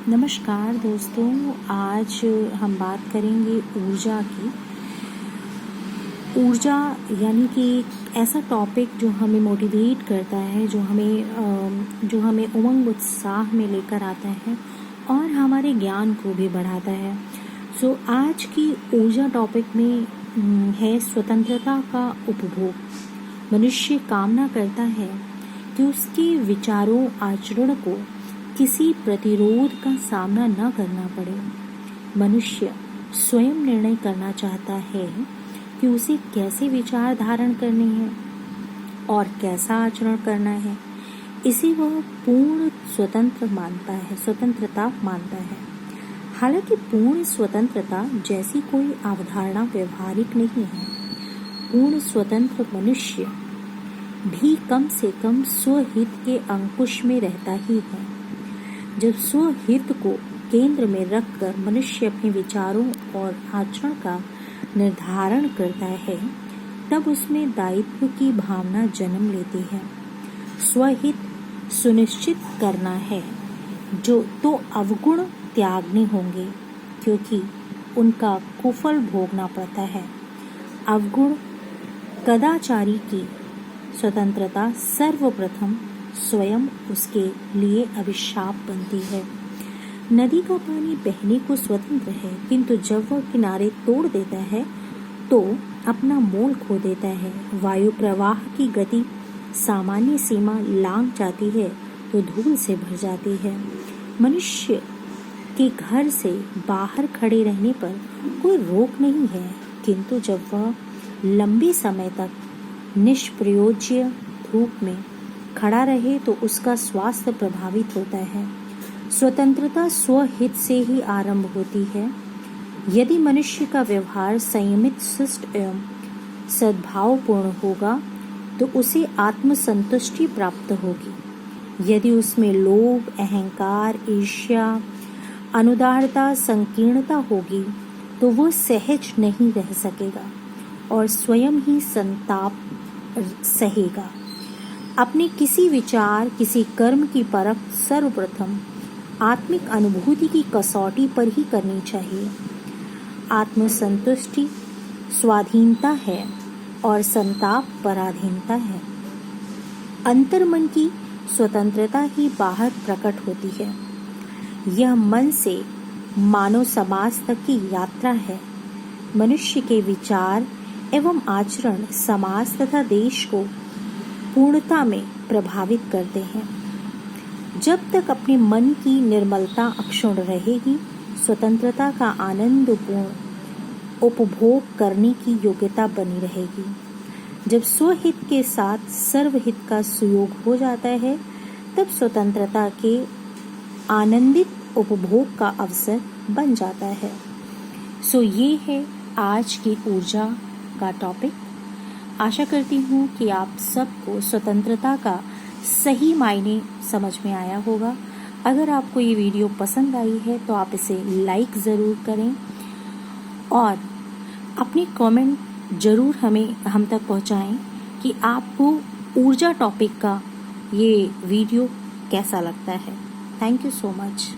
नमस्कार दोस्तों, आज हम बात करेंगे ऊर्जा की। ऊर्जा यानी कि एक ऐसा टॉपिक जो हमें मोटिवेट करता है, जो हमें उमंग उत्साह में लेकर आता है और हमारे ज्ञान को भी बढ़ाता है। आज की ऊर्जा टॉपिक में है स्वतंत्रता का उपभोग। मनुष्य कामना करता है कि उसके विचारों आचरण को किसी प्रतिरोध का सामना न करना पड़े। मनुष्य स्वयं निर्णय करना चाहता है कि उसे कैसे विचार धारण करने हैं और कैसा आचरण करना है। इसे वह पूर्ण स्वतंत्रता मानता है। हालांकि पूर्ण स्वतंत्रता जैसी कोई अवधारणा व्यवहारिक नहीं है। पूर्ण स्वतंत्र मनुष्य भी कम से कम स्वहित के अंकुश में रहता ही है। जब स्वहित को केंद्र में रखकर मनुष्य अपने विचारों और आचरण का निर्धारण करता है, तब उसमें दायित्व की भावना जन्म लेती है। स्वहित सुनिश्चित करना है जो तो अवगुण त्यागने होंगे, क्योंकि उनका कुफल भोगना पड़ता है। अवगुण कदाचारी की स्वतंत्रता सर्वप्रथम स्वयं उसके लिए अभिशाप बनती है। नदी का पानी बहने को स्वतंत्र है, किंतु जब वह किनारे तोड़ देता है तो अपना मोल खो देता है। वायु प्रवाह की गति सामान्य सीमा लांघ जाती है तो धूल से भर जाती है। मनुष्य के घर से बाहर खड़े रहने पर कोई रोक नहीं है, किंतु जब वह लंबे समय तक निष्प्रयोज्य धूप में खड़ा रहे तो उसका स्वास्थ्य प्रभावित होता है। स्वतंत्रता स्वहित से ही आरंभ होती है। यदि मनुष्य का व्यवहार संयमित, शिष्ट एवं सद्भावपूर्ण होगा तो उसे आत्मसंतुष्टि प्राप्त होगी। यदि उसमें लोभ, अहंकार, ईर्ष्या, अनुदारता, संकीर्णता होगी तो वह सहज नहीं रह सकेगा और स्वयं ही संताप सहेगा। अपने किसी विचार, किसी कर्म की परख सर्वप्रथम आत्मिक अनुभूति की कसौटी पर ही करनी चाहिए। आत्मसंतुष्टि स्वाधीनता है और संताप पराधीनता है। अंतर्मन की स्वतंत्रता ही बाहर प्रकट होती है। यह मन से मानव समाज तक की यात्रा है। मनुष्य के विचार एवं आचरण समाज तथा देश को पूर्णता में प्रभावित करते हैं। जब तक अपने मन की निर्मलता अक्षुण्ण रहेगी, स्वतंत्रता का आनंदपूर्ण उपभोग करने की योग्यता बनी रहेगी। जब स्वहित के साथ सर्वहित का सुयोग हो जाता है, तब स्वतंत्रता के आनंदित उपभोग का अवसर बन जाता है। ये है आज की ऊर्जा का टॉपिक। आशा करती हूँ कि आप सबको स्वतंत्रता का सही मायने समझ में आया होगा। अगर आपको ये वीडियो पसंद आई है तो आप इसे लाइक ज़रूर करें और अपनी कमेंट ज़रूर हम तक पहुँचाएं कि आपको ऊर्जा टॉपिक का ये वीडियो कैसा लगता है। Thank you so much.